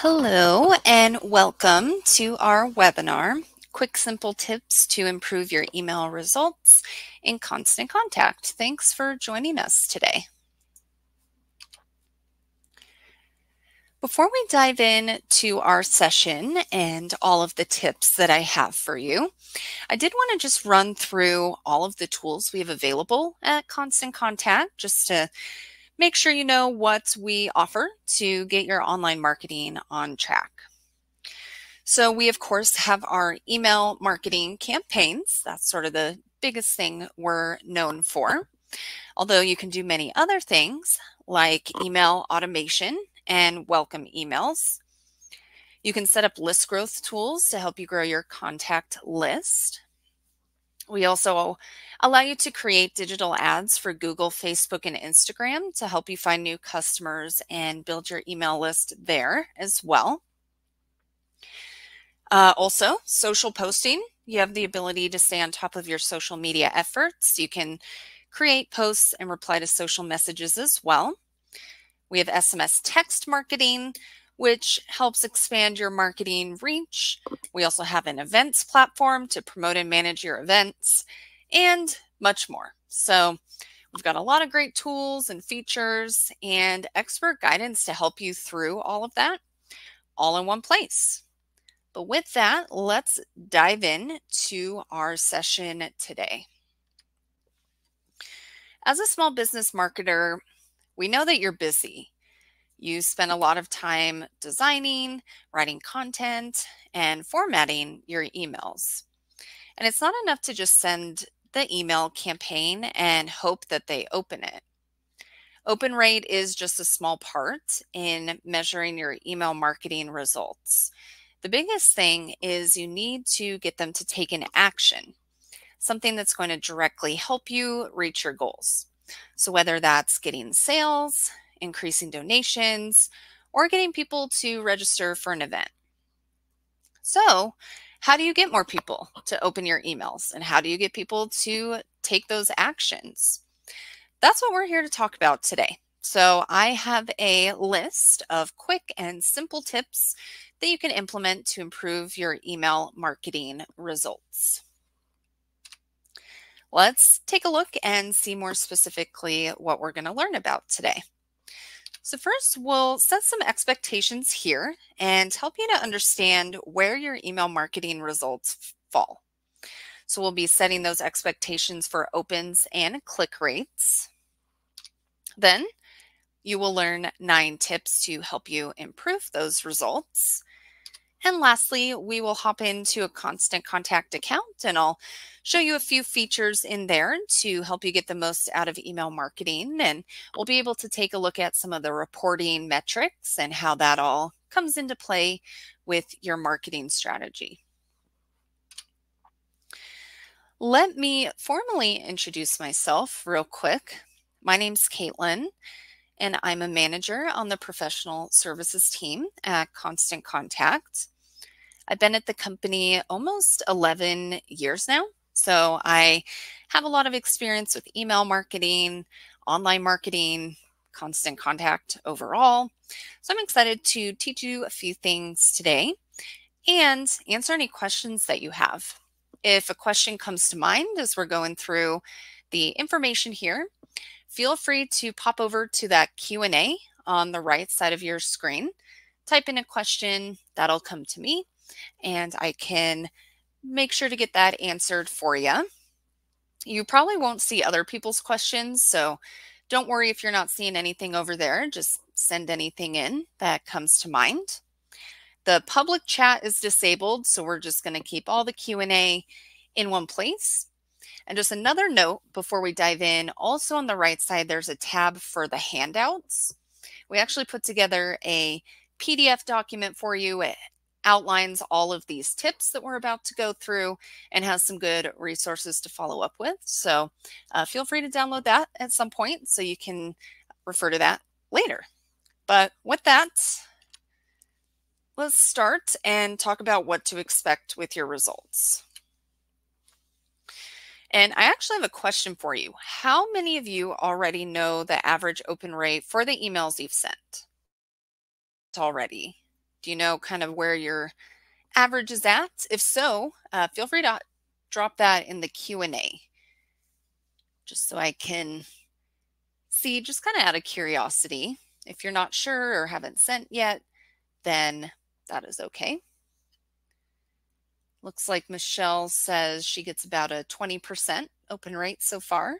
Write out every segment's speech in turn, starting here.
Hello and welcome to our webinar, Quick Simple Tips to Improve Your Email Results in Constant Contact. Thanks for joining us today. Before we dive in to our session and all of the tips that I have for you, I did want to just run through all of the tools we have available at Constant Contact just to make sure you know what we offer to get your online marketing on track. So we, of course, have our email marketing campaigns. That's sort of the biggest thing we're known for. Although you can do many other things like email automation and welcome emails. You can set up list growth tools to help you grow your contact list. We also allow you to create digital ads for Google, Facebook, and Instagram to help you find new customers and build your email list there as well. Also, social posting. You have the ability to stay on top of your social media efforts. You can create posts and reply to social messages as well. We have SMS text marketing, which helps expand your marketing reach. We also have an events platform to promote and manage your events, and much more. So we've got a lot of great tools and features and expert guidance to help you through all of that, all in one place. But with that, let's dive in to our session today. As a small business marketer, we know that you're busy. You spend a lot of time designing, writing content, and formatting your emails. And it's not enough to just send the email campaign and hope that they open it. Open rate is just a small part in measuring your email marketing results. The biggest thing is you need to get them to take an action, something that's going to directly help you reach your goals. So whether that's getting sales, increasing donations, or getting people to register for an event. So how do you get more people to open your emails, and how do you get people to take those actions? That's what we're here to talk about today. So I have a list of quick and simple tips that you can implement to improve your email marketing results. Let's take a look and see more specifically what we're going to learn about today. So first, we'll set some expectations here and help you to understand where your email marketing results fall. So we'll be setting those expectations for opens and click rates. Then you will learn 9 tips to help you improve those results. And lastly, we will hop into a Constant Contact account, and I'll show you a few features in there to help you get the most out of email marketing. And we'll be able to take a look at some of the reporting metrics and how that all comes into play with your marketing strategy. Let me formally introduce myself real quick. My name's Caitlin, and I'm a manager on the professional services team at Constant Contact. I've been at the company almost 11 years now, so I have a lot of experience with email marketing, online marketing, Constant Contact overall. So I'm excited to teach you a few things today and answer any questions that you have. If a question comes to mind as we're going through the information here, feel free to pop over to that Q&A on the right side of your screen. Type in a question, that'll come to me, and I can make sure to get that answered for you. You probably won't see other people's questions, so don't worry if you're not seeing anything over there. Just send anything in that comes to mind. The public chat is disabled, so we're just going to keep all the Q&A in one place. And just another note before we dive in, also on the right side, there's a tab for the handouts. We actually put together a PDF document for you. It outlines all of these tips that we're about to go through and has some good resources to follow up with. So feel free to download that at some point so you can refer to that later. But with that, let's start and talk about what to expect with your results. And I actually have a question for you. How many of you already know the average open rate for the emails you've sent already? Do you know kind of where your average is at? If so, feel free to drop that in the Q&A, just so I can see, just kind of out of curiosity. If you're not sure or haven't sent yet, then that is okay. Looks like Michelle says she gets about a 20% open rate so far.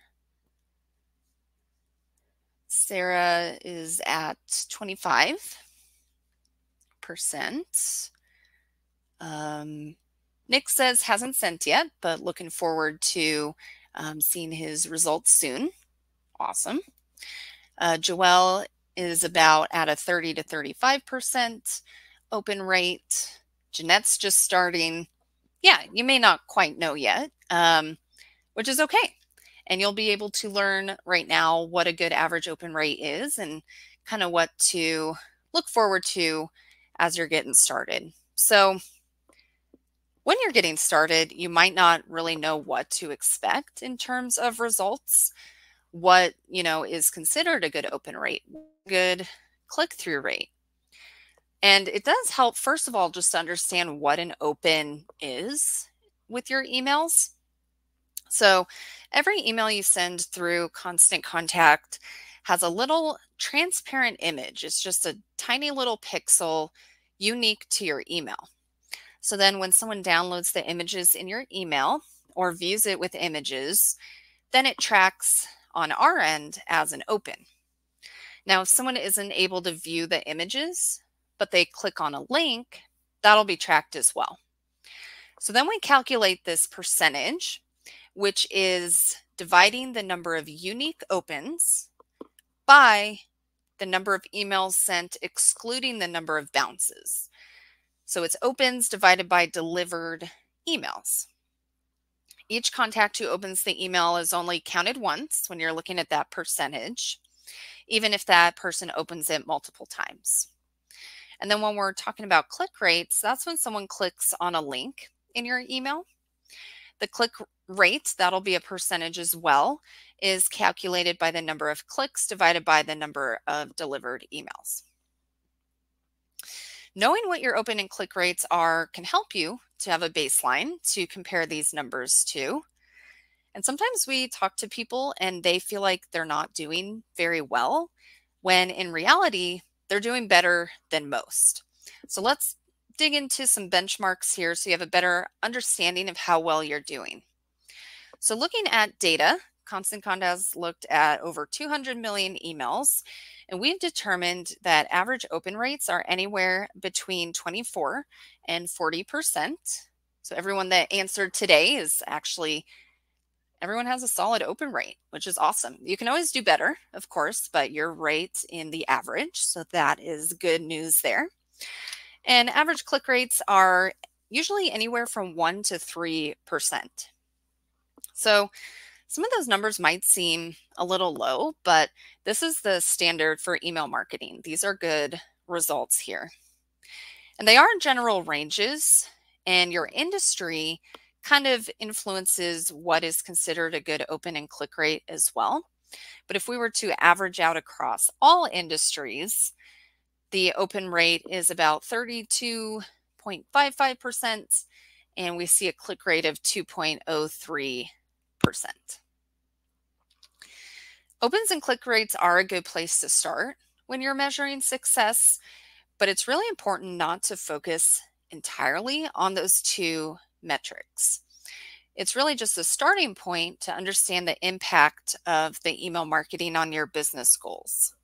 Sarah is at 25%. Nick says hasn't sent yet, but looking forward to seeing his results soon. Awesome. Joelle is about at a 30 to 35% open rate. Jeanette's just starting. Yeah, you may not quite know yet, which is okay. And you'll be able to learn right now what a good average open rate is and kind of what to look forward to as you're getting started. So when you're getting started, you might not really know what to expect in terms of results. What, is considered a good open rate, good click-through rate. And it does help, first of all, just to understand what an open is with your emails. So every email you send through Constant Contact has a little transparent image. It's just a tiny little pixel unique to your email. So then when someone downloads the images in your email or views it with images, then it tracks on our end as an open. Now, if someone isn't able to view the images, but they click on a link, that'll be tracked as well. So then we calculate this percentage, which is dividing the number of unique opens by the number of emails sent, excluding the number of bounces. So it's opens divided by delivered emails. Each contact who opens the email is only counted once when you're looking at that percentage, even if that person opens it multiple times. And then when we're talking about click rates, that's when someone clicks on a link in your email. The click rate, that'll be a percentage as well, is calculated by the number of clicks divided by the number of delivered emails. Knowing what your open and click rates are can help you to have a baseline to compare these numbers to. And sometimes we talk to people and they feel like they're not doing very well, when in reality, they're doing better than most. So let's dig into some benchmarks here so you have a better understanding of how well you're doing. So looking at data, Constant Contact has looked at over 200 million emails, and we've determined that average open rates are anywhere between 24 and 40%. So everyone that answered today is actually, everyone has a solid open rate, which is awesome. You can always do better, of course, but you're right in the average. So that is good news there. And average click rates are usually anywhere from 1 to 3%. So some of those numbers might seem a little low, but this is the standard for email marketing. These are good results here. And they are in general ranges, and your industry kind of influences what is considered a good open and click rate as well. But if we were to average out across all industries, the open rate is about 32.55%, and we see a click rate of 2.03%. Opens and click rates are a good place to start when you're measuring success, but it's really important not to focus entirely on those two metrics. It's really just a starting point to understand the impact of the email marketing on your business goals.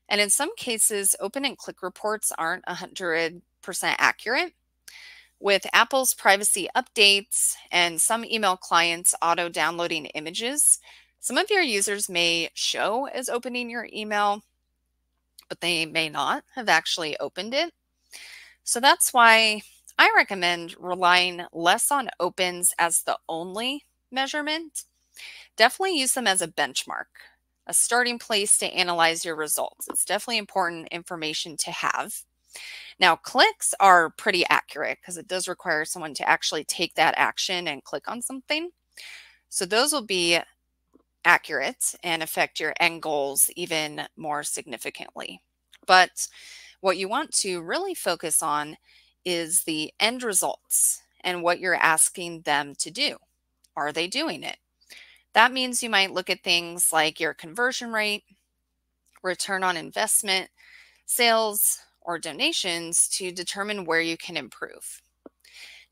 And in some cases, open and click reports aren't 100% accurate. With Apple's privacy updates and some email clients auto-downloading images, some of your users may show as opening your email, but they may not have actually opened it. So that's why I recommend relying less on opens as the only measurement. Definitely use them as a benchmark, a starting place to analyze your results. It's definitely important information to have. Now, clicks are pretty accurate because it does require someone to actually take that action and click on something. So those will be accurate and affect your end goals even more significantly. But What you want to really focus on is the end results and what you're asking them to do. Are they doing it? That means you might look at things like your conversion rate, return on investment, sales, or donations to determine where you can improve.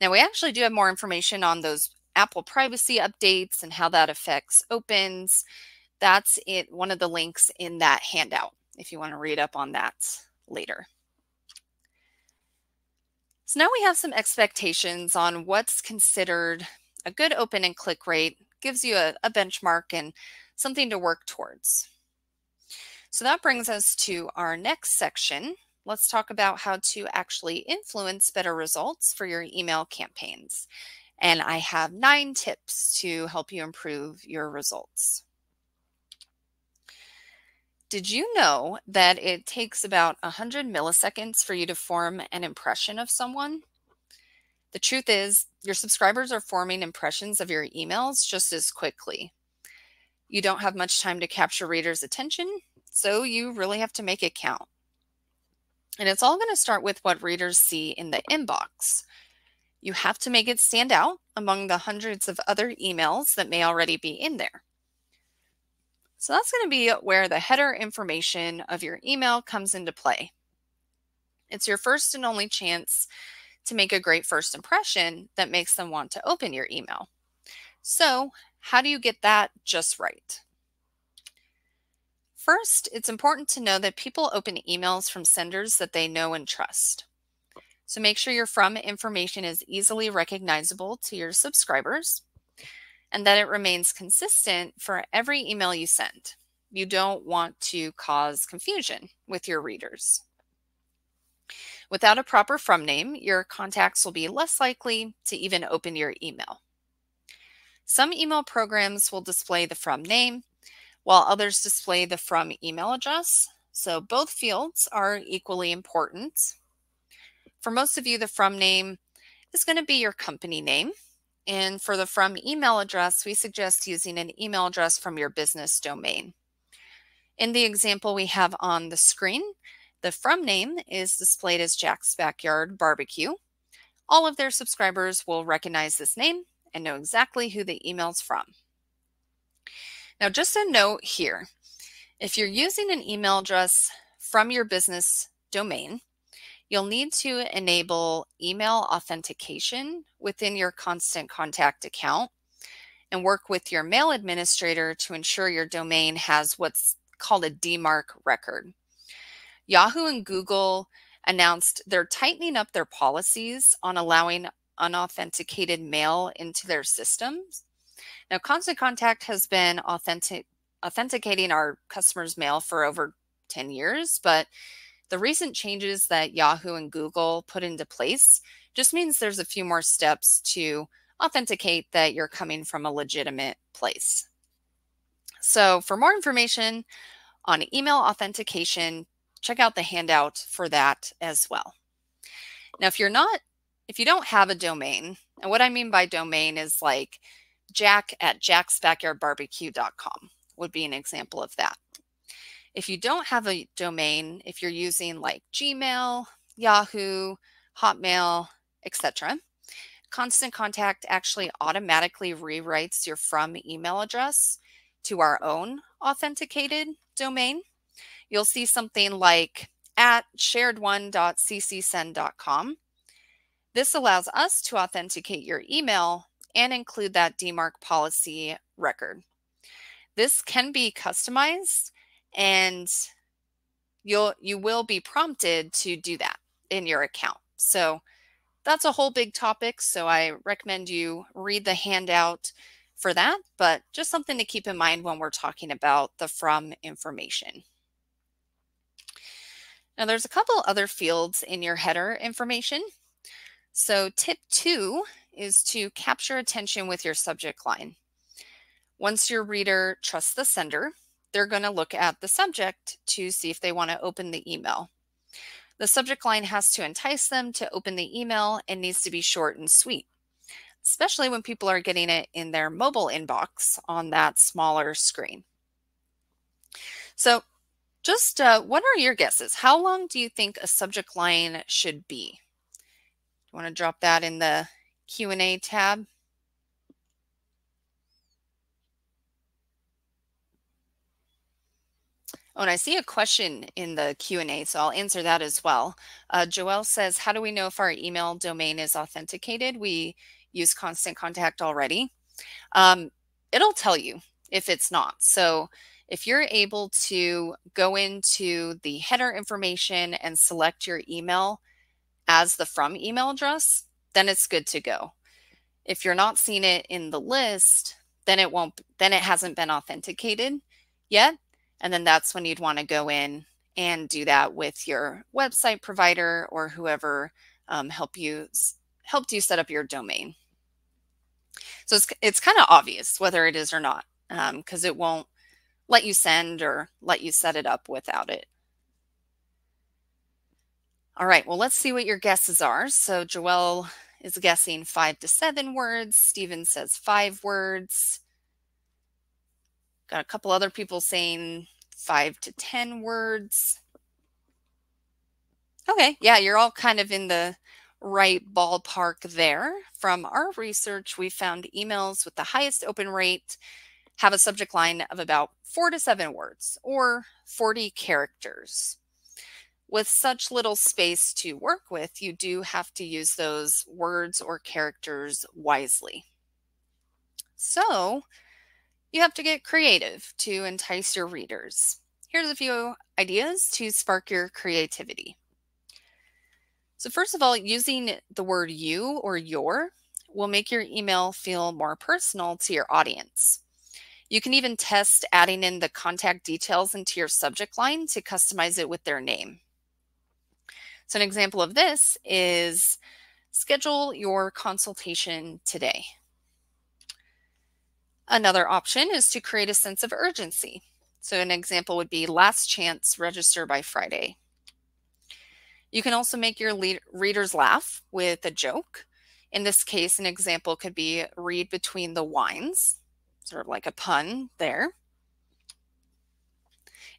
Now, we actually do have more information on those Apple privacy updates and how that affects opens. That's one of the links in that handout if you want to read up on that later. So now we have some expectations on what's considered a good open and click rate, gives you a benchmark and something to work towards. So that brings us to our next section. Let's talk about how to actually influence better results for your email campaigns. And I have 9 tips to help you improve your results. Did you know that it takes about 100 milliseconds for you to form an impression of someone? The truth is, your subscribers are forming impressions of your emails just as quickly. You don't have much time to capture readers' attention, so you really have to make it count. And it's all going to start with what readers see in the inbox. You have to make it stand out among the hundreds of other emails that may already be in there. So that's going to be where the header information of your email comes into play. It's your first and only chance to make a great first impression that makes them want to open your email. So how do you get that just right? First, it's important to know that people open emails from senders that they know and trust. So make sure your from information is easily recognizable to your subscribers and that it remains consistent for every email you send. You don't want to cause confusion with your readers. Without a proper from name, your contacts will be less likely to even open your email. Some email programs will display the from name, while others display the from email address. So both fields are equally important. For most of you, the from name is going to be your company name. And for the from email address, we suggest using an email address from your business domain. In the example we have on the screen, the from name is displayed as Jack's Backyard Barbecue. All of their subscribers will recognize this name and know exactly who the email's from. Now, just a note here, if you're using an email address from your business domain, you'll need to enable email authentication within your Constant Contact account and work with your mail administrator to ensure your domain has what's called a DMARC record. Yahoo and Google announced they're tightening up their policies on allowing unauthenticated mail into their systems. Now, Constant Contact has been authenticating our customers' mail for over 10 years, but the recent changes that Yahoo and Google put into place just means there's a few more steps to authenticate that you're coming from a legitimate place. So for more information on email authentication, check out the handout for that as well. Now, if you don't have a domain, and what I mean by domain is like jack@jacksbackyardbarbecue.com would be an example of that. If you don't have a domain, if you're using like Gmail, Yahoo, Hotmail, etc., Constant Contact actually automatically rewrites your from email address to our own authenticated domain. You'll see something like @shared1.ccsend.com. This allows us to authenticate your email and include that DMARC policy record. This can be customized, and you will be prompted to do that in your account. So that's a whole big topic, so I recommend you read the handout for that, but just something to keep in mind when we're talking about the from information. Now, there's a couple other fields in your header information. So tip 2 is to capture attention with your subject line. Once your reader trusts the sender, they're going to look at the subject to see if they want to open the email. The subject line has to entice them to open the email and needs to be short and sweet, especially when people are getting it in their mobile inbox on that smaller screen. So Just what are your guesses? How long do you think a subject line should be? You want to drop that in the Q&A tab? Oh, and I see a question in the Q&A, so I'll answer that as well. Joelle says, how do we know if our email domain is authenticated? We use Constant Contact already. It'll tell you if it's not. So if you're able to go into the header information and select your email as the from email address, then it's good to go. If you're not seeing it in the list, then it hasn't been authenticated yet. And then that's when you'd want to go in and do that with your website provider or whoever helped you set up your domain. So it's kind of obvious whether it is or not, because it won't let you send or let you set it up without it. All right, well, let's see what your guesses are. So Joelle is guessing 5 to 7 words. Steven says 5 words. Got a couple other people saying 5 to 10 words. Okay, yeah, you're all kind of in the right ballpark there. From our research, we found emails with the highest open rate have a subject line of about 4 to 7 words or 40 characters. With such little space to work with, you do have to use those words or characters wisely. So you have to get creative to entice your readers. Here's a few ideas to spark your creativity. So first of all, using the word you or your will make your email feel more personal to your audience. You can even test adding in the contact details into your subject line to customize it with their name. So an example of this is schedule your consultation today. Another option is to create a sense of urgency. So an example would be last chance, register by Friday. You can also make your readers laugh with a joke. In this case, an example could be read between the wines, sort of like a pun there.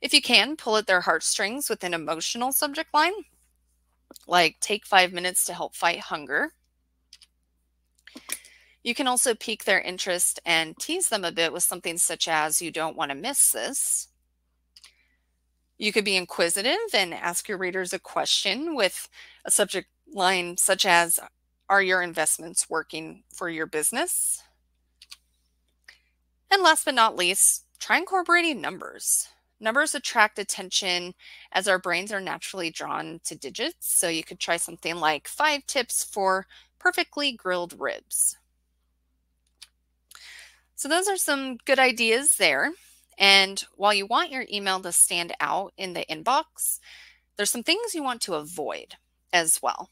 If you can, pull at their heartstrings with an emotional subject line, like take 5 minutes to help fight hunger. You can also pique their interest and tease them a bit with something such as, you don't want to miss this. You could be inquisitive and ask your readers a question with a subject line such as, are your investments working for your business? And last but not least, try incorporating numbers. Numbers attract attention as our brains are naturally drawn to digits. So you could try something like 5 tips for perfectly grilled ribs. So those are some good ideas there. And while you want your email to stand out in the inbox, there's some things you want to avoid as well.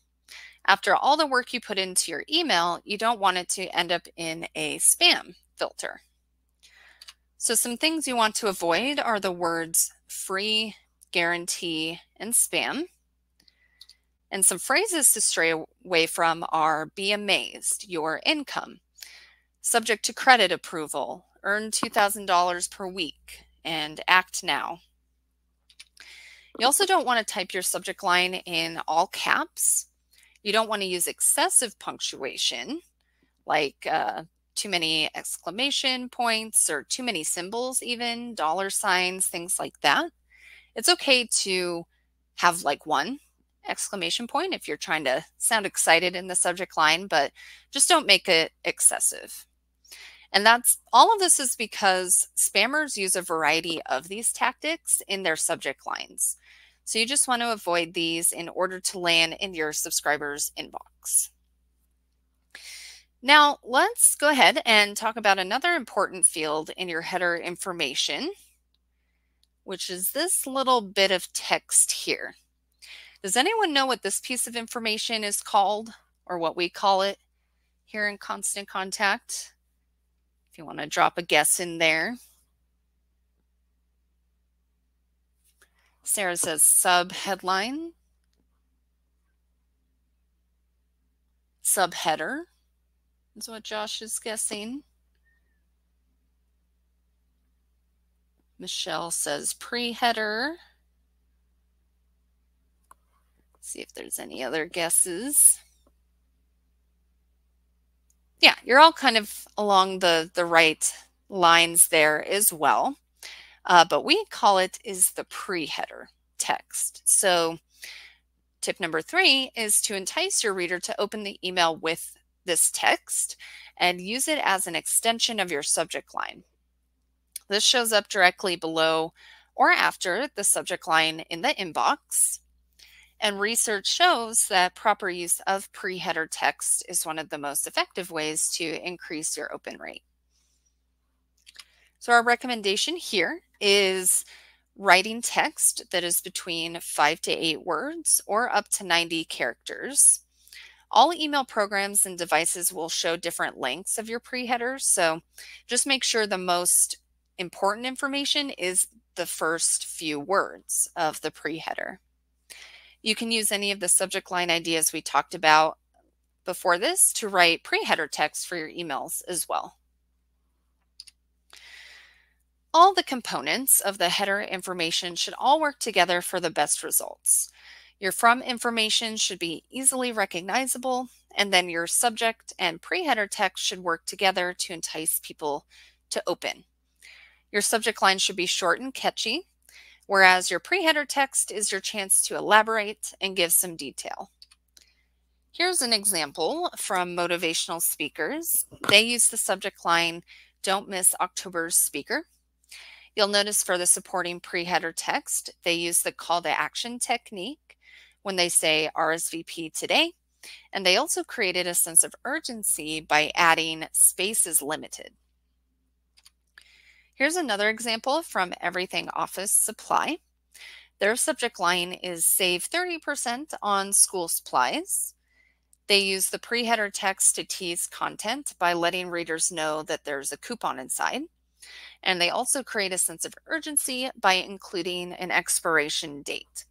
After all the work you put into your email, you don't want it to end up in a spam filter. So some things you want to avoid are the words free, guarantee, and spam. And some phrases to stray away from are be amazed, your income, subject to credit approval, earn $2,000 per week, and act now. You also don't want to type your subject line in all caps. You don't want to use excessive punctuation, like too many exclamation points or too many symbols, even dollar signs, things like that. It's okay to have like 1 exclamation point if you're trying to sound excited in the subject line, but just don't make it excessive. And all of this is because spammers use a variety of these tactics in their subject lines. So you just want to avoid these in order to land in your subscribers' inbox. Now, let's go ahead and talk about another important field in your header information, which is this little bit of text here. Does anyone know what this piece of information is called, or what we call it here in Constant Contact? If you want to drop a guess in there. Sarah says subheadline, subheader is what Josh is guessing. Michelle says pre-header. See if there's any other guesses. Yeah, you're all kind of along the right lines there as well. But we call it is the pre-header text. So tip number 3 is to entice your reader to open the email with this text and use it as an extension of your subject line. This shows up directly below or after the subject line in the inbox. And research shows that proper use of pre-header text is one of the most effective ways to increase your open rate. So our recommendation here is writing text that is between 5 to 8 words or up to 90 characters. All email programs and devices will show different lengths of your pre-headers, so just make sure the most important information is the first few words of the pre-header. You can use any of the subject line ideas we talked about before this to write pre-header text for your emails as well. All the components of the header information should all work together for the best results. Your from information should be easily recognizable, and then your subject and pre-header text should work together to entice people to open. Your subject line should be short and catchy, whereas your pre-header text is your chance to elaborate and give some detail. Here's an example from motivational speakers. They use the subject line, "Don't miss October's speaker." You'll notice for the supporting pre-header text, they use the call to action technique when they say RSVP today, and they also created a sense of urgency by adding spaces limited. Here's another example from Everything Office Supply. Their subject line is "Save 30% on school supplies." They use the pre-header text to tease content by letting readers know that there's a coupon inside. And they also create a sense of urgency by including an expiration date.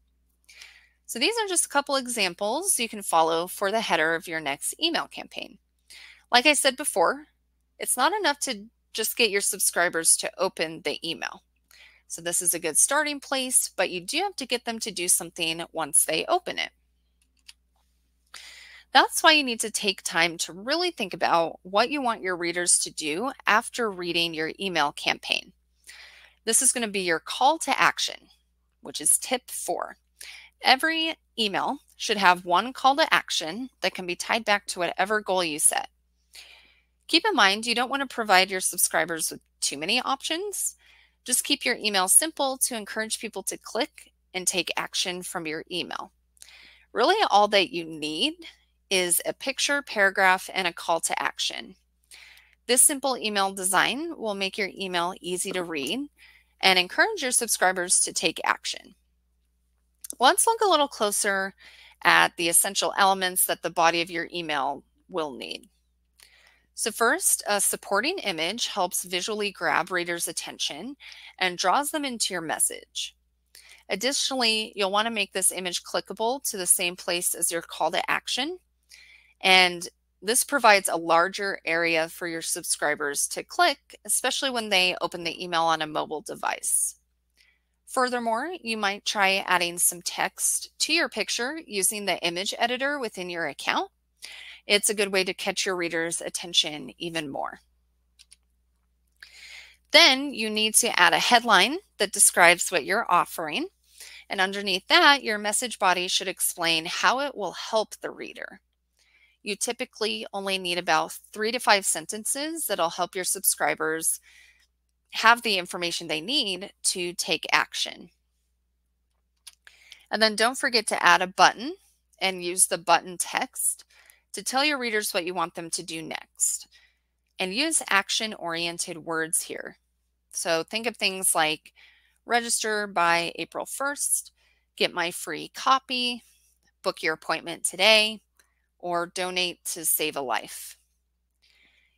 So these are just a couple examples you can follow for the header of your next email campaign. Like I said before, it's not enough to just get your subscribers to open the email. So this is a good starting place, but you do have to get them to do something once they open it. That's why you need to take time to really think about what you want your readers to do after reading your email campaign. This is going to be your call to action, which is tip 4. Every email should have one call to action that can be tied back to whatever goal you set. Keep in mind, you don't want to provide your subscribers with too many options. Just keep your email simple to encourage people to click and take action from your email. Really, all that you need is a picture, paragraph, and a call to action. This simple email design will make your email easy to read and encourage your subscribers to take action. Let's look a little closer at the essential elements that the body of your email will need. So first, a supporting image helps visually grab readers' attention and draws them into your message. Additionally, you'll want to make this image clickable to the same place as your call to action. And this provides a larger area for your subscribers to click, especially when they open the email on a mobile device. Furthermore, you might try adding some text to your picture using the image editor within your account. It's a good way to catch your readers' attention even more. Then you need to add a headline that describes what you're offering. And underneath that, your message body should explain how it will help the reader. You typically only need about 3 to 5 sentences that'll help your subscribers have the information they need to take action. And then don't forget to add a button and use the button text to tell your readers what you want them to do next. And use action-oriented words here. So think of things like register by April 1st, get my free copy, book your appointment today, or donate to save a life.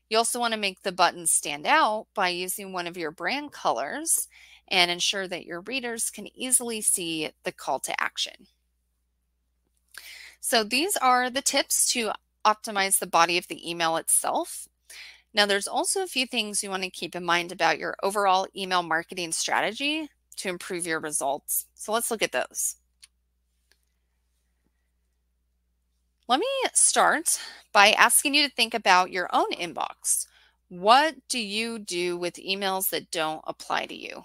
You also want to make the button stand out by using one of your brand colors and ensure that your readers can easily see the call to action. So these are the tips to optimize the body of the email itself. Now, there's also a few things you want to keep in mind about your overall email marketing strategy to improve your results. So let's look at those. Let me start by asking you to think about your own inbox. What do you do with emails that don't apply to you?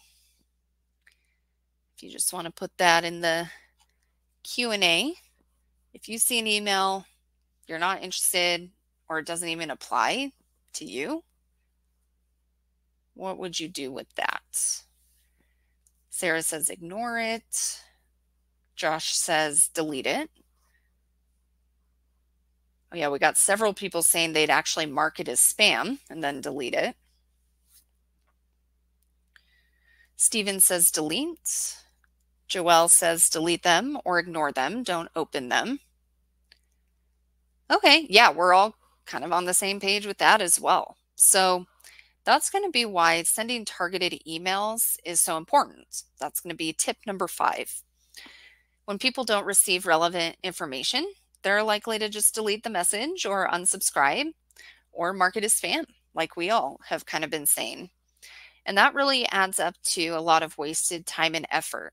If you just want to put that in the Q&A, if you see an email you're not interested or it doesn't even apply to you, what would you do with that? Sarah says ignore it. Josh says delete it. Oh yeah, we got several people saying they'd actually mark it as spam and then delete it. Steven says delete. Joelle says delete them or ignore them. Don't open them. Okay, yeah, we're all kind of on the same page with that as well. So that's going to be why sending targeted emails is so important. That's going to be tip number 5. When people don't receive relevant information, they're likely to just delete the message or unsubscribe or mark it as spam, like we all have kind of been saying. And that really adds up to a lot of wasted time and effort.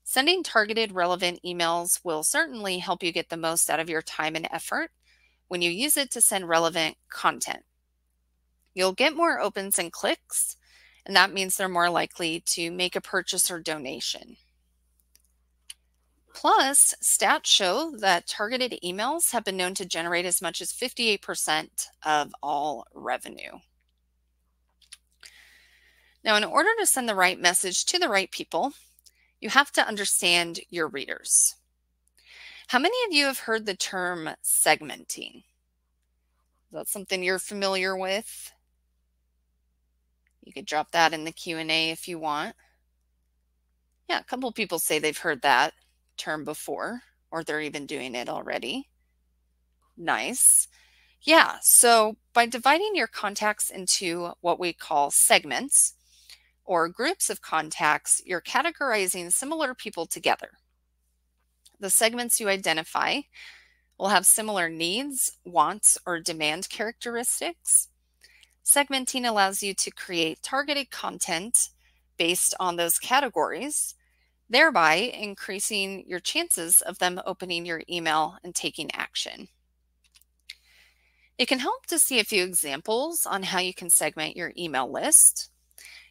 Sending targeted relevant emails will certainly help you get the most out of your time and effort when you use it to send relevant content. You'll get more opens and clicks, and that means they're more likely to make a purchase or donation. Plus, stats show that targeted emails have been known to generate as much as 58% of all revenue. Now, in order to send the right message to the right people, you have to understand your readers. How many of you have heard the term segmenting? Is that something you're familiar with? You could drop that in the Q&A if you want. Yeah, a couple people say they've heard that term before, or they're even doing it already. Nice. Yeah, so by dividing your contacts into what we call segments, or groups of contacts, you're categorizing similar people together. The segments you identify will have similar needs, wants, or demand characteristics. Segmenting allows you to create targeted content based on those categories, thereby increasing your chances of them opening your email and taking action. It can help to see a few examples on how you can segment your email list.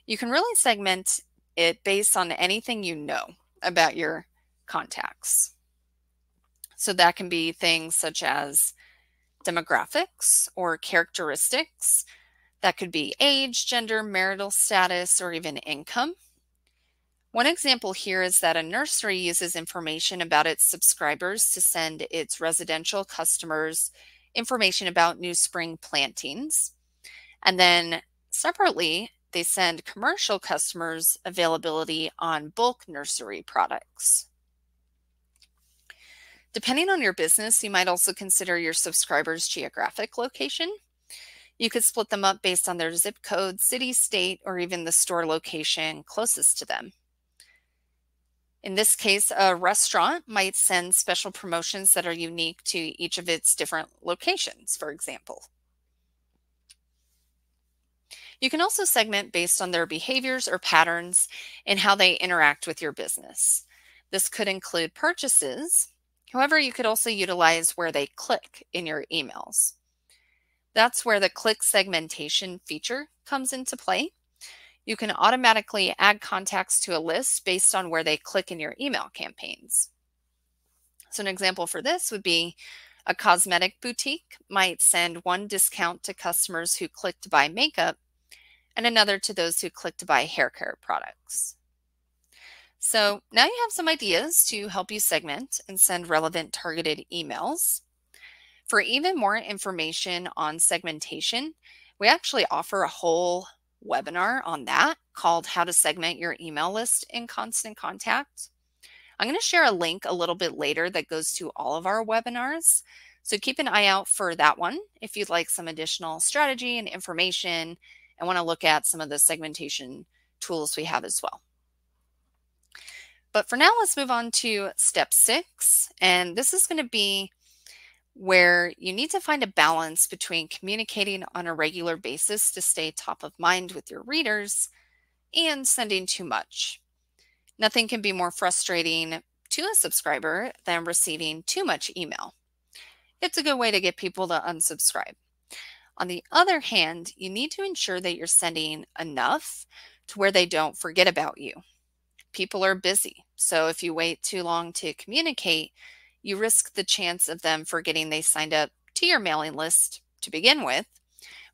You can really segment it based on anything you know about your contacts. So that can be things such as demographics or characteristics. That could be age, gender, marital status, or even income. One example here is that a nursery uses information about its subscribers to send its residential customers information about new spring plantings. And then separately, they send commercial customers availability on bulk nursery products. Depending on your business, you might also consider your subscribers' geographic location. You could split them up based on their zip code, city, state, or even the store location closest to them. In this case, a restaurant might send special promotions that are unique to each of its different locations, for example. You can also segment based on their behaviors or patterns and how they interact with your business. This could include purchases. However, you could also utilize where they click in your emails. That's where the click segmentation feature comes into play. You can automatically add contacts to a list based on where they click in your email campaigns. So an example for this would be a cosmetic boutique might send one discount to customers who click to buy makeup and another to those who click to buy hair care products. So now you have some ideas to help you segment and send relevant targeted emails. For even more information on segmentation, we actually offer a whole webinar on that called How to Segment Your Email List in Constant Contact. I'm going to share a link a little bit later that goes to all of our webinars. So keep an eye out for that one if you'd like some additional strategy and information and want to look at some of the segmentation tools we have as well. But for now, let's move on to step 6. And this is going to be where you need to find a balance between communicating on a regular basis to stay top of mind with your readers and sending too much. Nothing can be more frustrating to a subscriber than receiving too much email. it's a good way to get people to unsubscribe. On the other hand, you need to ensure that you're sending enough to where they don't forget about you. People are busy, so if you wait too long to communicate, you risk the chance of them forgetting they signed up to your mailing list to begin with,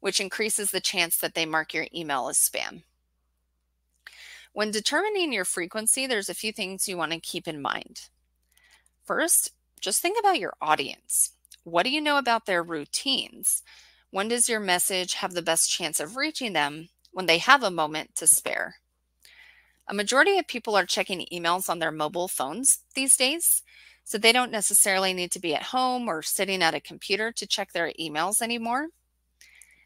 which increases the chance that they mark your email as spam. When determining your frequency, there's a few things you want to keep in mind. First, just think about your audience. What do you know about their routines? When does your message have the best chance of reaching them when they have a moment to spare? A majority of people are checking emails on their mobile phones these days, so they don't necessarily need to be at home or sitting at a computer to check their emails anymore.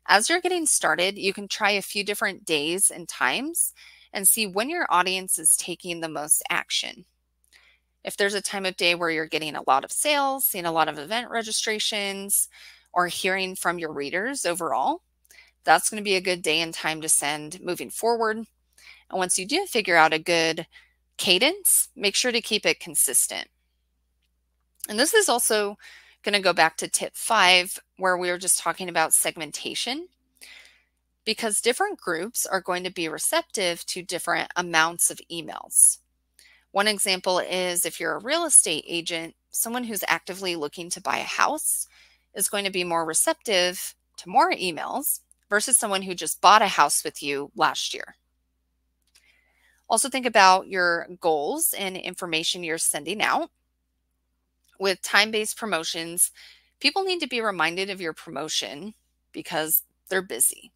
As you're getting started, you can try a few different days and times and see when your audience is taking the most action. If there's a time of day where you're getting a lot of sales, seeing a lot of event registrations, or hearing from your readers overall, that's going to be a good day and time to send moving forward. And once you do figure out a good cadence, make sure to keep it consistent. And this is also going to go back to tip 5, where we were just talking about segmentation, because different groups are going to be receptive to different amounts of emails. One example is if you're a real estate agent, someone who's actively looking to buy a house is going to be more receptive to more emails versus someone who just bought a house with you last year. Also think about your goals and information you're sending out. With time-based promotions, people need to be reminded of your promotion because they're busy.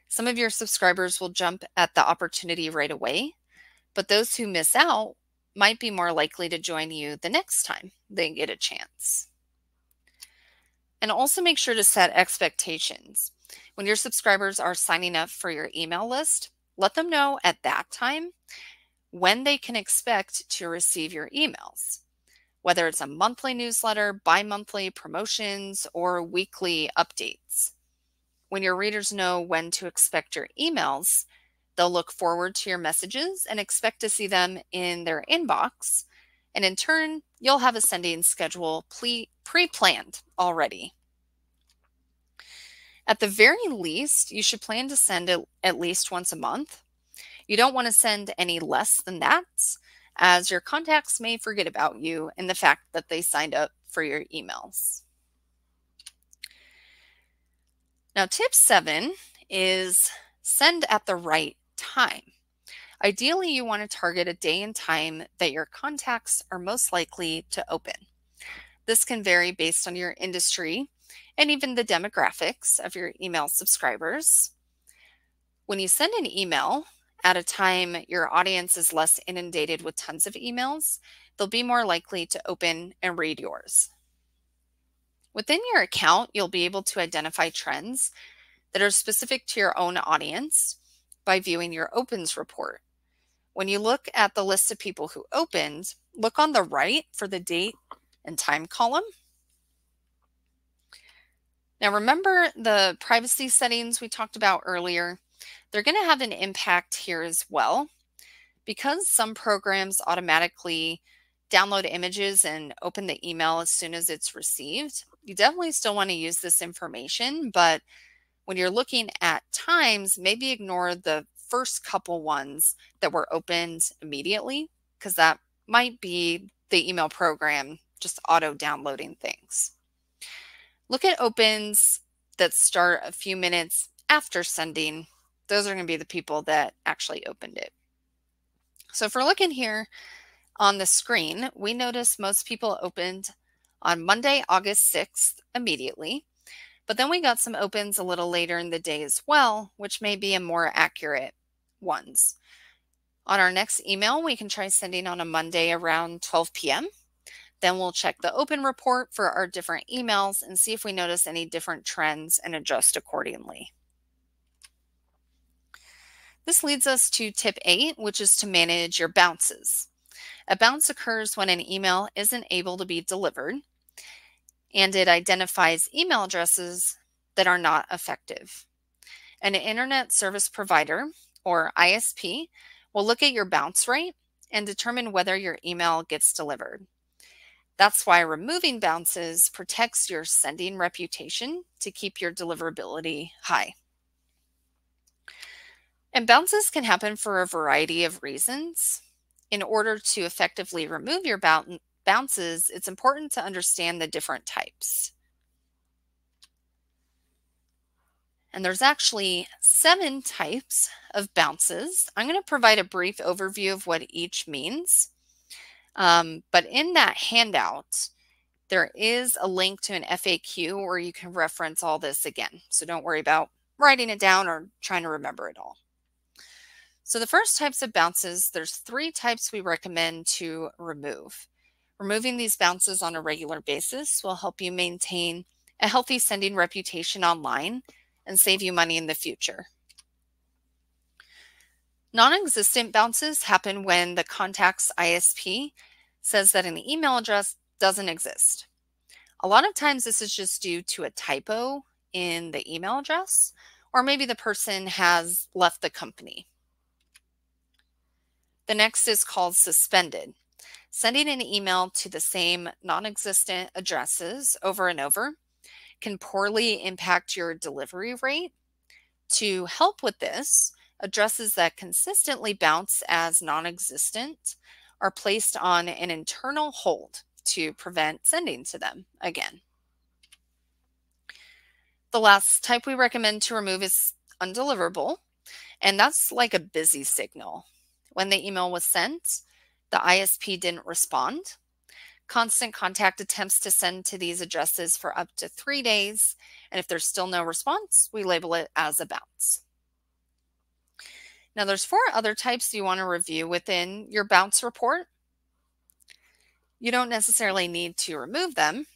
Some of your subscribers will jump at the opportunity right away, but those who miss out might be more likely to join you the next time they get a chance. And also make sure to set expectations. When your subscribers are signing up for your email list, let them know at that time when they can expect to receive your emails, whether it's a monthly newsletter, bi-monthly promotions, or weekly updates. When your readers know when to expect your emails, they'll look forward to your messages and expect to see them in their inbox. And in turn, you'll have a sending schedule pre-planned already. At the very least, you should plan to send it at least once a month. You don't want to send any less than that, as your contacts may forget about you and the fact that they signed up for your emails. Now, tip 7 is send at the right time. Ideally, you want to target a day and time that your contacts are most likely to open. This can vary based on your industry and even the demographics of your email subscribers. When you send an email at a time your audience is less inundated with tons of emails, they'll be more likely to open and read yours. Within your account, you'll be able to identify trends that are specific to your own audience by viewing your opens report. When you look at the list of people who opened, look on the right for the date and time column. Now remember the privacy settings we talked about earlier. They're going to have an impact here as well. Because some programs automatically download images and open the email as soon as it's received, you definitely still want to use this information, but when you're looking at times, maybe ignore the first couple ones that were opened immediately, because that might be the email program just auto-downloading things. Look at opens that start a few minutes after sending. Those are going to be the people that actually opened it. So if we're looking here on the screen, we notice most people opened on Monday, August 6th immediately, but then we got some opens a little later in the day as well, which may be a more accurate ones. On our next email, we can try sending on a Monday around 12 p.m. Then we'll check the open report for our different emails and see if we notice any different trends and adjust accordingly. This leads us to tip 8, which is to manage your bounces. A bounce occurs when an email isn't able to be delivered, and it identifies email addresses that are not effective. An internet service provider, or ISP, will look at your bounce rate and determine whether your email gets delivered. That's why removing bounces protects your sending reputation to keep your deliverability high. And bounces can happen for a variety of reasons. In order to effectively remove your bounces, it's important to understand the different types. And there's actually 7 types of bounces. I'm going to provide a brief overview of what each means. But in that handout, there is a link to an FAQ where you can reference all this again. So don't worry about writing it down or trying to remember it all. So the first types of bounces, there's 3 types we recommend to remove. Removing these bounces on a regular basis will help you maintain a healthy sending reputation online and save you money in the future. Non-existent bounces happen when the contact's ISP says that an email address doesn't exist. A lot of times this is just due to a typo in the email address, or maybe the person has left the company. The next is called suspended. Sending an email to the same non-existent addresses over and over can poorly impact your delivery rate. To help with this, addresses that consistently bounce as non-existent are placed on an internal hold to prevent sending to them again. The last type we recommend to remove is undeliverable, and that's like a busy signal. When the email was sent, the ISP didn't respond. Constant Contact attempts to send to these addresses for up to 3 days, and if there's still no response, we label it as a bounce. Now there's 4 other types you want to review within your bounce report. You don't necessarily need to remove them.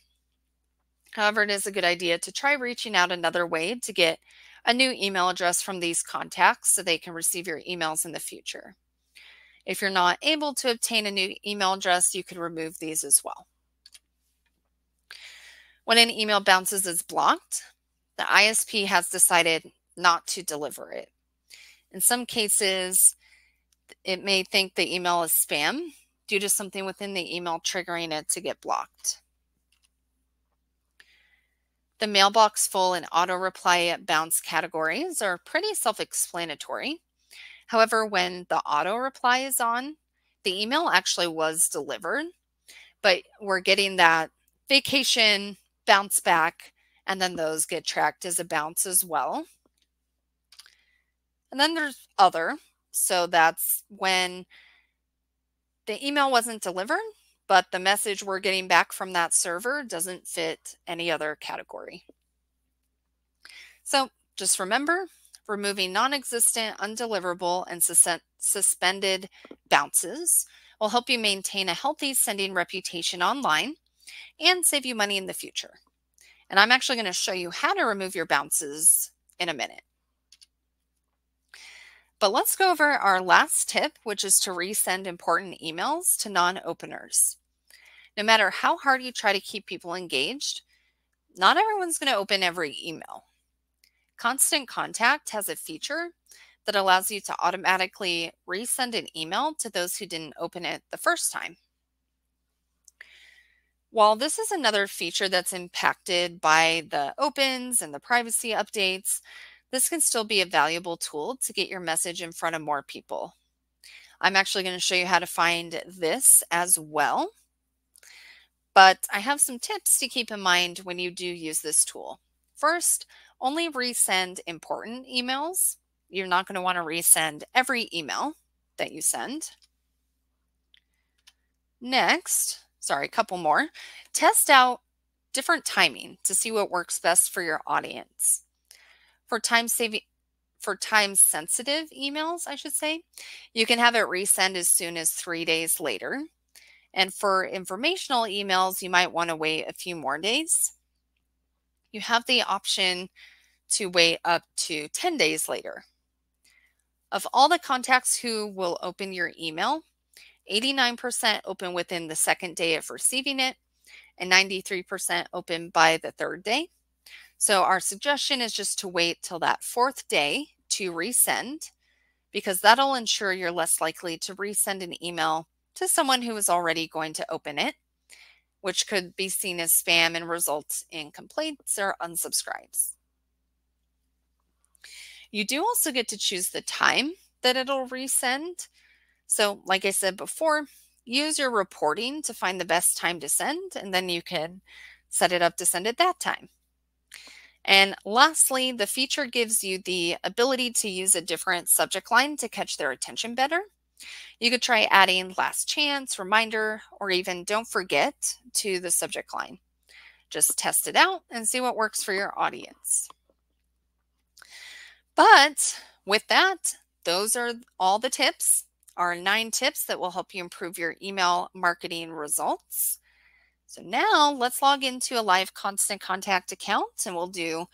However, it is a good idea to try reaching out another way to get a new email address from these contacts so they can receive your emails in the future. If you're not able to obtain a new email address, you can remove these as well. When an email bounces as blocked, the ISP has decided not to deliver it. In some cases, it may think the email is spam due to something within the email triggering it to get blocked. The mailbox full and auto reply bounce categories are pretty self-explanatory. However, when the auto reply is on, the email actually was delivered, but we're getting that vacation bounce back, and then those get tracked as a bounce as well. And then there's other. So that's when the email wasn't delivered, but the message we're getting back from that server doesn't fit any other category. So just remember, removing non-existent, undeliverable, and suspended bounces will help you maintain a healthy sending reputation online and save you money in the future. And I'm actually going to show you how to remove your bounces in a minute. But let's go over our last tip, which is to resend important emails to non-openers. No matter how hard you try to keep people engaged, not everyone's going to open every email. Constant Contact has a feature that allows you to automatically resend an email to those who didn't open it the first time. While this is another feature that's impacted by the opens and the privacy updates, this can still be a valuable tool to get your message in front of more people. I'm actually going to show you how to find this as well. But I have some tips to keep in mind when you do use this tool. First, only resend important emails. You're not going to want to resend every email that you send. Next, a couple more. Test out different timing to see what works best for your audience. For time-sensitive emails, I should say, you can have it resend as soon as 3 days later. And for informational emails, you might want to wait a few more days. You have the option to wait up to 10 days later. Of all the contacts who will open your email, 89% open within the 2nd day of receiving it, and 93% open by the 3rd day. So our suggestion is just to wait till that 4th day to resend, because that'll ensure you're less likely to resend an email to someone who is already going to open it. which could be seen as spam and result in complaints or unsubscribes. You do also get to choose the time that it'll resend. So like I said before, use your reporting to find the best time to send, and then you can set it up to send at that time. And lastly, the feature gives you the ability to use a different subject line to catch their attention better. You could try adding last chance, reminder, or even don't forget to the subject line. Just test it out and see what works for your audience. But with that, those are all the tips, our 9 tips that will help you improve your email marketing results. So now let's log into a live Constant Contact account, and we'll do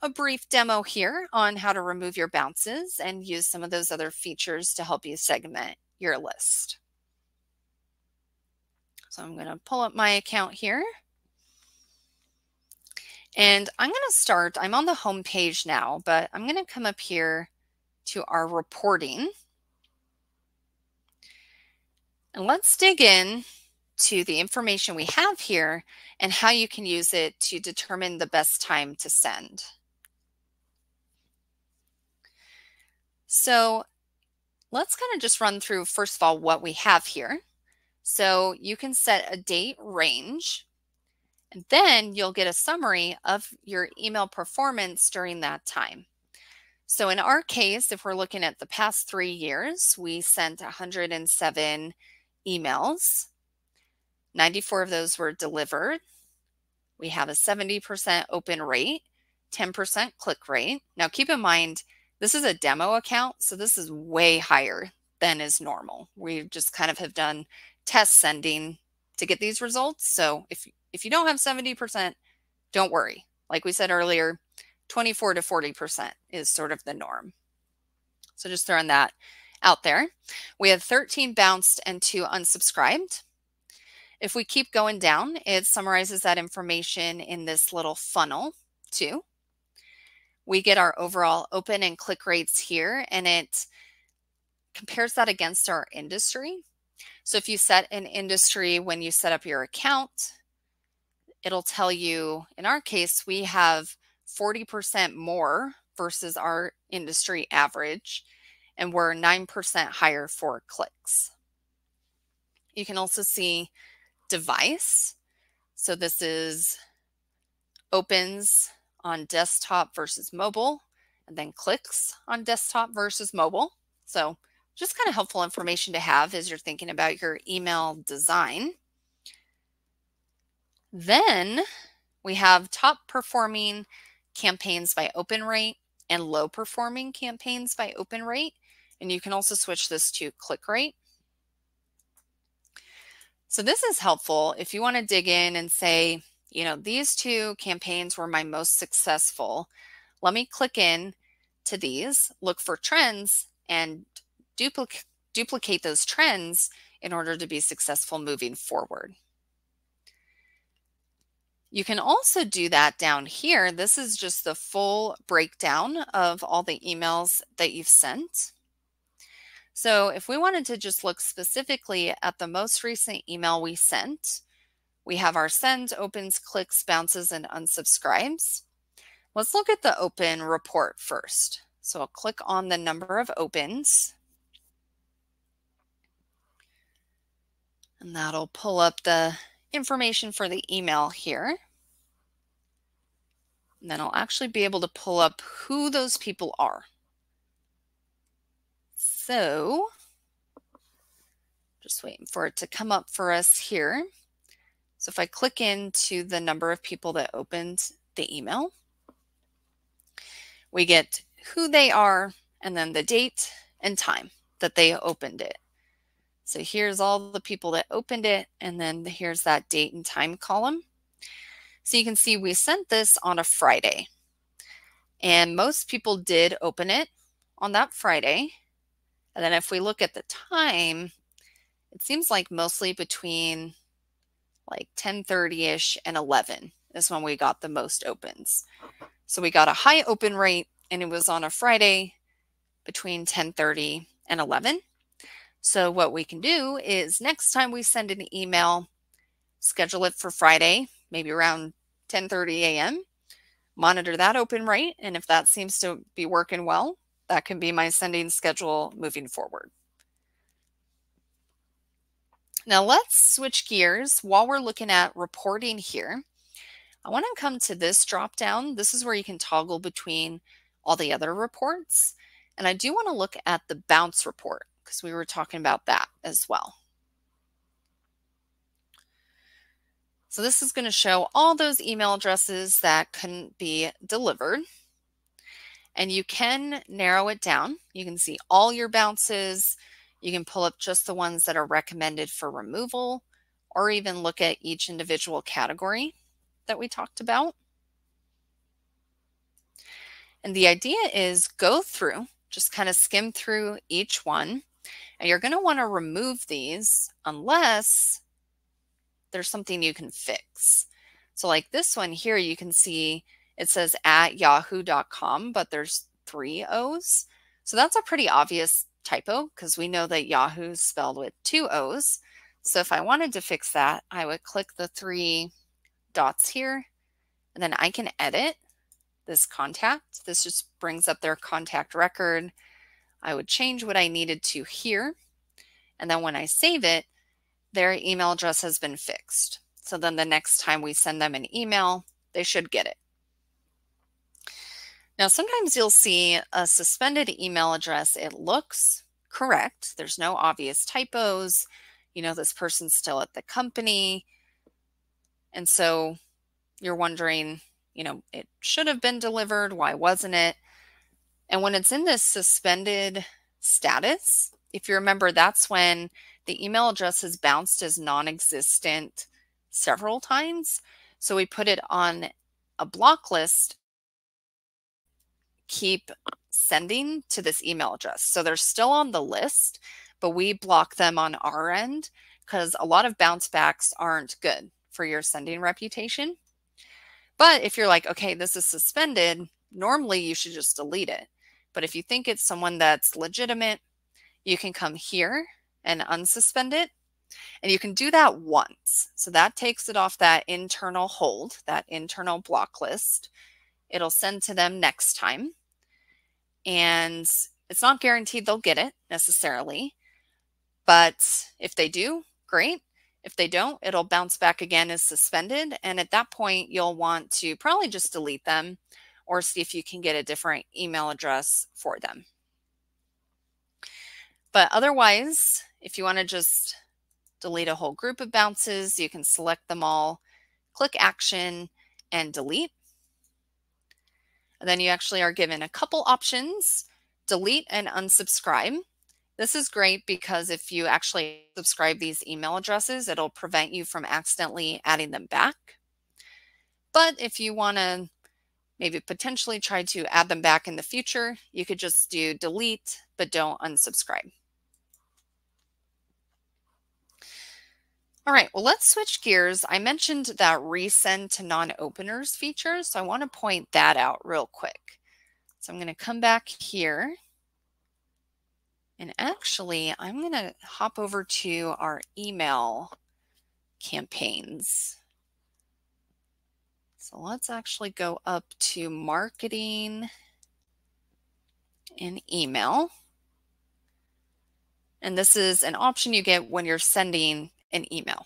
a brief demo here on how to remove your bounces and use some of those other features to help you segment your list. So I'm going to pull up my account here. And I'm going to start, I'm on the home page now, but I'm going to come up here to our reporting. And let's dig in to the information we have here and how you can use it to determine the best time to send. So let's kind of just run through, first of all, what we have here. So you can set a date range, and then you'll get a summary of your email performance during that time. So in our case, if we're looking at the past 3 years, we sent 107 emails. 94 of those were delivered. We have a 70% open rate, 10% click rate. Now keep in mind, this is a demo account, so this is way higher than is normal. We just kind of have done test sending to get these results. So if you don't have 70%, don't worry. Like we said earlier, 24 to 40% is sort of the norm. So just throwing that out there. We have 13 bounced and 2 unsubscribed. If we keep going down, it summarizes that information in this little funnel too. We get our overall open and click rates here, and it compares that against our industry. So if you set an industry when you set up your account, it'll tell you, in our case, we have 40% more versus our industry average, and we're 9% higher for clicks. You can also see device. So this is opens on desktop versus mobile, and then clicks on desktop versus mobile. So just kind of helpful information to have as you're thinking about your email design. Then we have top performing campaigns by open rate and low performing campaigns by open rate. And you can also switch this to click rate. So this is helpful if you want to dig in and say, you know, these 2 campaigns were my most successful. Let me click in to these, look for trends, and duplicate those trends in order to be successful moving forward. You can also do that down here. This is just the full breakdown of all the emails that you've sent. So if we wanted to just look specifically at the most recent email we sent, we have our sends, opens, clicks, bounces, and unsubscribes. Let's look at the open report first. So I'll click on the number of opens, and that'll pull up the information for the email here. And then I'll actually be able to pull up who those people are. So just waiting for it to come up for us here. So if I click into the number of people that opened the email, we get who they are and then the date and time that they opened it. So here's all the people that opened it, and then here's that date and time column. So you can see we sent this on a Friday, and most people did open it on that Friday. And then if we look at the time, it seems like mostly between like 10:30-ish and 11 is when we got the most opens. So we got a high open rate, and it was on a Friday between 10:30 and 11. So what we can do is next time we send an email, schedule it for Friday, maybe around 10:30 a.m. Monitor that open rate, and if that seems to be working well, that can be my sending schedule moving forward. Now let's switch gears. While we're looking at reporting here, I want to come to this drop down. This is where you can toggle between all the other reports. And I do want to look at the bounce report because we were talking about that as well. So this is going to show all those email addresses that couldn't be delivered. And you can narrow it down. You can see all your bounces. You can pull up just the ones that are recommended for removal, or even look at each individual category that we talked about. And the idea is go through, just kind of skim through each one. And you're going to want to remove these unless there's something you can fix. So like this one here, you can see it says at yahoo.com, but there's 3 O's. So that's a pretty obvious typo because we know that Yahoo is spelled with 2 O's. So if I wanted to fix that, I would click the 3 dots here, and then I can edit this contact. This just brings up their contact record. I would change what I needed to here. And then when I save it, their email address has been fixed. So then the next time we send them an email, they should get it. Now, sometimes you'll see a suspended email address. It looks correct. There's no obvious typos. You know, this person's still at the company. And so you're wondering, you know, it should have been delivered. Why wasn't it? And when it's in this suspended status, if you remember, that's when the email address has bounced as non-existent several times. So we put it on a block list. Keep sending to this email address. So they're still on the list, but we block them on our end because a lot of bounce backs aren't good for your sending reputation. But if you're like, okay, this is suspended, normally you should just delete it. But if you think it's someone that's legitimate, you can come here and unsuspend it. And you can do that once. So that takes it off that internal hold, that internal block list. It'll send to them next time. And it's not guaranteed they'll get it necessarily. But if they do, great. If they don't, it'll bounce back again as suspended. And at that point, you'll want to probably just delete them or see if you can get a different email address for them. But otherwise, if you want to just delete a whole group of bounces, you can select them all, click action, and delete. And then you actually are given a couple options, delete and unsubscribe. This is great because if you actually subscribe these email addresses, it'll prevent you from accidentally adding them back. But if you want to maybe potentially try to add them back in the future, you could just do delete, but don't unsubscribe. All right, well, let's switch gears. I mentioned that resend to non-openers feature, so I want to point that out real quick. So I'm going to come back here. And actually, I'm going to hop over to our email campaigns. So let's actually go up to marketing and email. And this is an option you get when you're sending an email.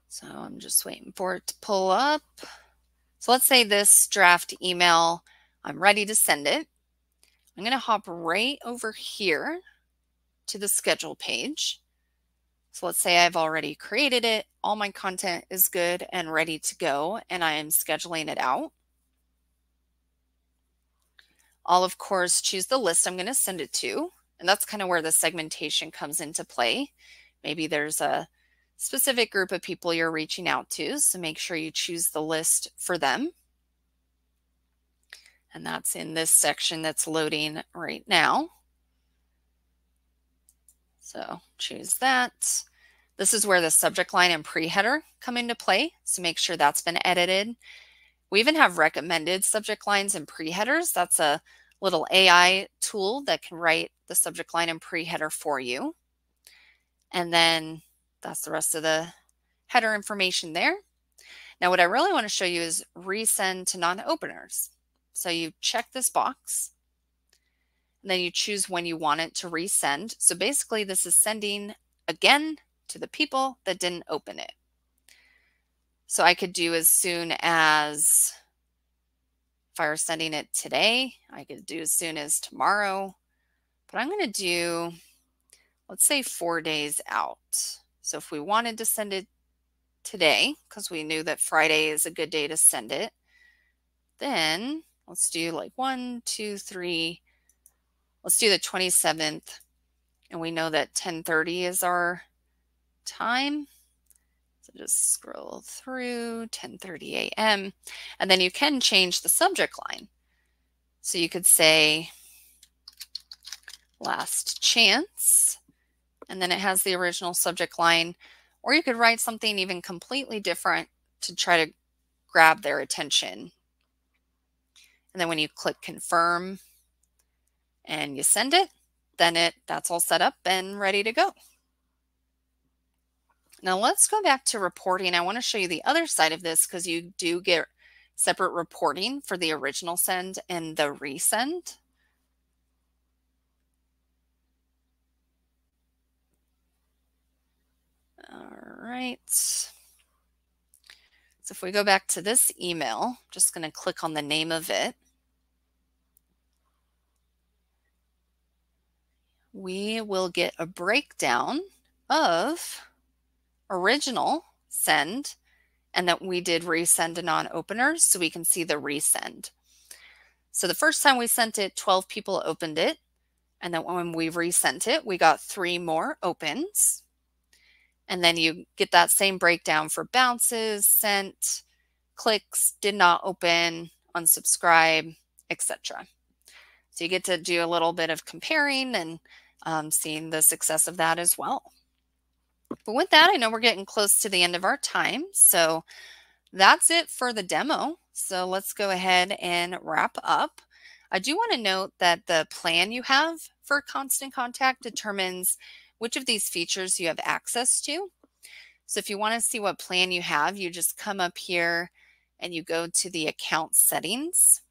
So I'm just waiting for it to pull up. So let's say this draft email, I'm ready to send it. I'm going to hop right over here to the schedule page. So let's say I've already created it. All my content is good and ready to go, and I am scheduling it out. I'll, of course, choose the list I'm going to send it to, and that's kind of where the segmentation comes into play. Maybe there's a specific group of people you're reaching out to, so make sure you choose the list for them. And that's in this section that's loading right now. So choose that. This is where the subject line and pre-header come into play, so make sure that's been edited. We even have recommended subject lines and pre-headers. That's a little AI tool that can write the subject line and pre-header for you. And then that's the rest of the header information there. Now, what I really want to show you is resend to non-openers. So you check this box, and then you choose when you want it to resend. So basically, this is sending again to the people that didn't open it. So I could do as soon as, if I were sending it today, I could do as soon as tomorrow. But I'm going to do, let's say 4 days out. So if we wanted to send it today, because we knew that Friday is a good day to send it, then let's do like 1, 2, 3. Let's do the 27th. And we know that 10:30 is our time. So just scroll through 10:30 a.m. And then you can change the subject line. So you could say last chance, and then it has the original subject line, or you could write something even completely different to try to grab their attention. And then when you click confirm and you send it, then that's all set up and ready to go. Now let's go back to reporting. I want to show you the other side of this because you do get separate reporting for the original send and the resend. All right. So if we go back to this email, I'm just going to click on the name of it. We will get a breakdown of original send and that we did resend to non-openers, so we can see the resend. So the first time we sent it, 12 people opened it. And then when we resent it, we got 3 more opens. And then you get that same breakdown for bounces, sent, clicks, did not open, unsubscribe, etc. So you get to do a little bit of comparing and seeing the success of that as well. But with that, I know we're getting close to the end of our time. So that's it for the demo. So let's go ahead and wrap up. I do want to note that the plan you have for Constant Contact determines which of these features you have access to. So if you want to see what plan you have, you just come up here and you go to the account settings.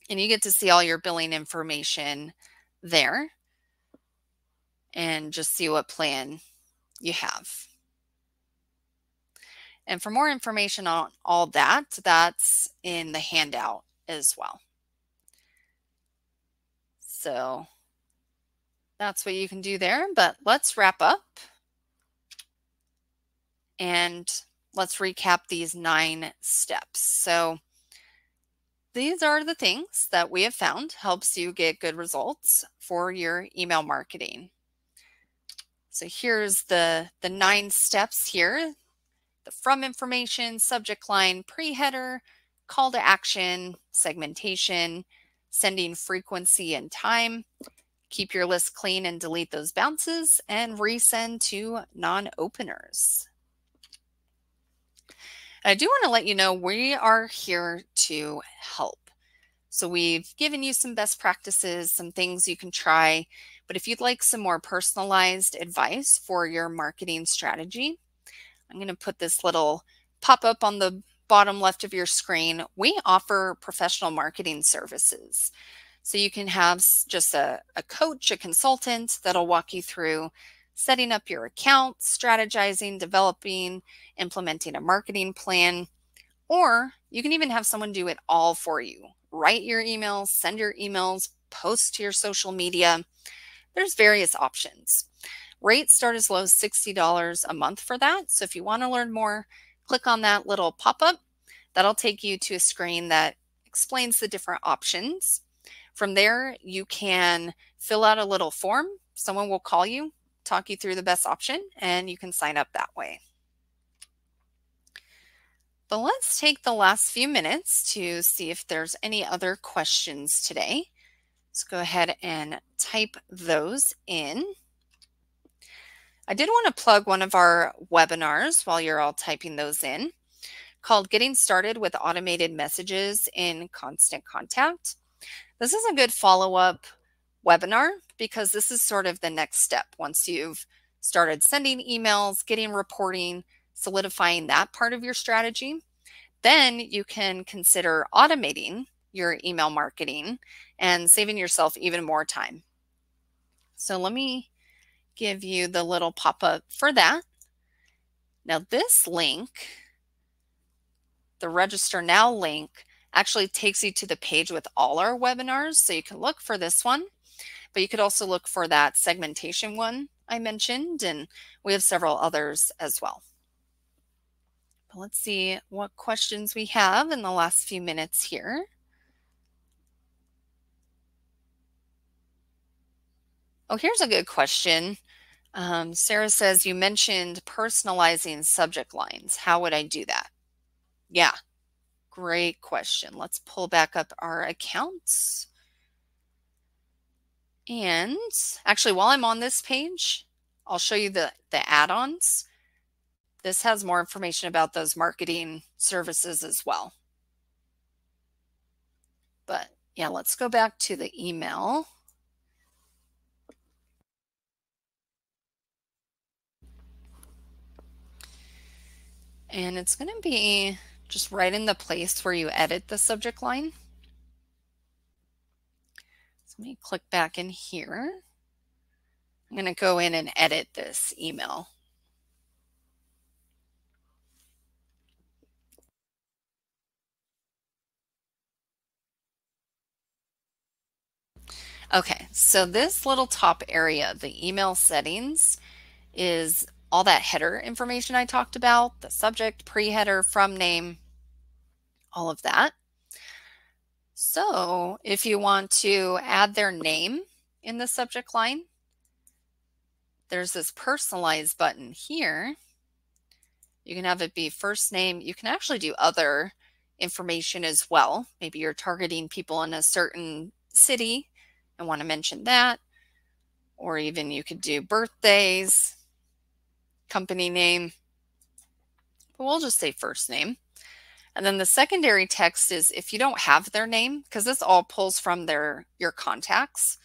And you get to see all your billing information there and just see what plan you have. And for more information on all that, that's in the handout as well. So that's what you can do there, but let's wrap up and let's recap these 9 steps. So these are the things that we have found helps you get good results for your email marketing. So here's the 9 steps here. The from information, subject line, pre-header, call to action, segmentation, sending frequency and time, keep your list clean and delete those bounces, and resend to non-openers. I do want to let you know we are here to help. So we've given you some best practices, some things you can try, but if you'd like some more personalized advice for your marketing strategy, I'm going to put this little pop-up on the bottom left of your screen. We offer professional marketing services. So you can have just a coach, a consultant that'll walk you through setting up your account, strategizing, developing, implementing a marketing plan, or you can even have someone do it all for you. Write your emails, send your emails, post to your social media. There's various options. Rates start as low as $60 a month for that. So if you want to learn more, click on that little pop-up. That'll take you to a screen that explains the different options. From there, you can fill out a little form. Someone will call you, talk you through the best option, and you can sign up that way. But let's take the last few minutes to see if there's any other questions today. Let's go ahead and type those in. I did want to plug one of our webinars while you're all typing those in, called Getting Started with Automated Messages in Constant Contact. This is a good follow-up webinar because this is sort of the next step. Once you've started sending emails, getting reporting, solidifying that part of your strategy, then you can consider automating your email marketing and saving yourself even more time. So let me give you the little pop-up for that. Now this link, the Register Now link, actually takes you to the page with all our webinars. So you can look for this one, but you could also look for that segmentation one I mentioned, and we have several others as well. But let's see what questions we have in the last few minutes here. Oh, here's a good question. Sarah says, you mentioned personalizing subject lines. How would I do that? Yeah, great question. Let's pull back up our accounts. And actually, while I'm on this page, I'll show you the add-ons. This has more information about those marketing services as well. But yeah, let's go back to the email. And it's going to be just right in the place where you edit the subject line. So let me click back in here. I'm going to go in and edit this email. Okay, so this little top area, the email settings, is all that header information I talked about, the subject, pre-header, from name, all of that. So if you want to add their name in the subject line, there's this personalize button here. You can have it be first name. You can actually do other information as well. Maybe you're targeting people in a certain city and want to mention that, or even you could do birthdays, company name, but we'll just say first name. And then the secondary text is if you don't have their name, because this all pulls from your contacts,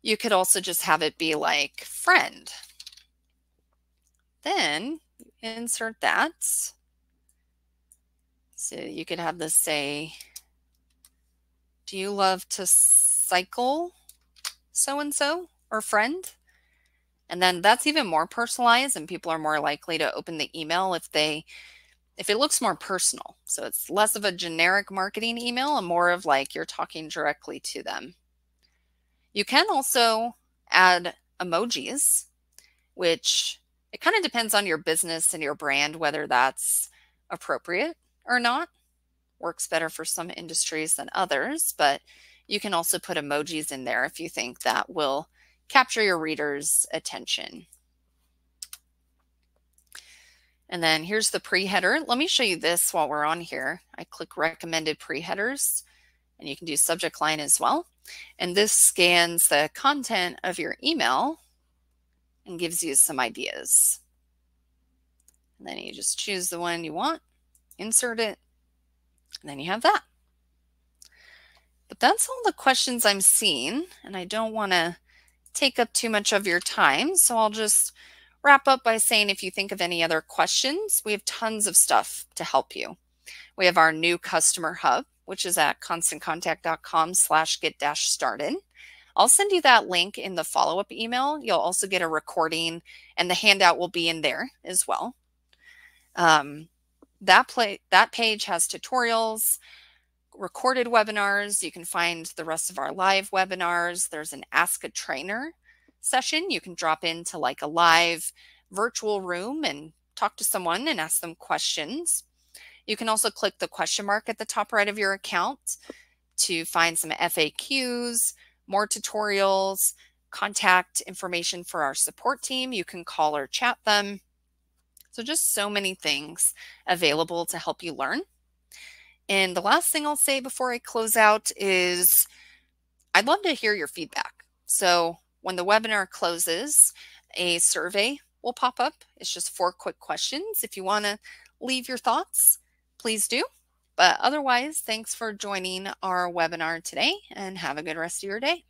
you could also just have it be like friend. Then insert that. So you could have this say, do you love to cycle so-and-so or friend? And then that's even more personalized, and people are more likely to open the email if it looks more personal. So it's less of a generic marketing email and more of like you're talking directly to them. You can also add emojis, which it kind of depends on your business and your brand, whether that's appropriate or not. Works better for some industries than others, but you can also put emojis in there if you think that will capture your reader's attention. And then here's the pre-header. Let me show you this while we're on here. I click recommended pre-headers, and you can do subject line as well. And this scans the content of your email and gives you some ideas. And then you just choose the one you want, insert it, and then you have that. But that's all the questions I'm seeing, and I don't want to take up too much of your time, so I'll just wrap up by saying if you think of any other questions, we have tons of stuff to help you. We have our new customer hub, which is at constantcontact.com/get-started. I'll send you that link in the follow-up email. You'll also get a recording, and the handout will be in there as well. That page has tutorials, recorded webinars. You can find the rest of our live webinars. There's an Ask a Trainer session. You can drop into like a live virtual room and talk to someone and ask them questions. You can also click the question mark at the top right of your account to find some FAQs, more tutorials, contact information for our support team. You can call or chat them. So just so many things available to help you learn. And the last thing I'll say before I close out is I'd love to hear your feedback. So when the webinar closes, a survey will pop up. It's just 4 quick questions. If you want to leave your thoughts, please do. But otherwise, thanks for joining our webinar today and have a good rest of your day.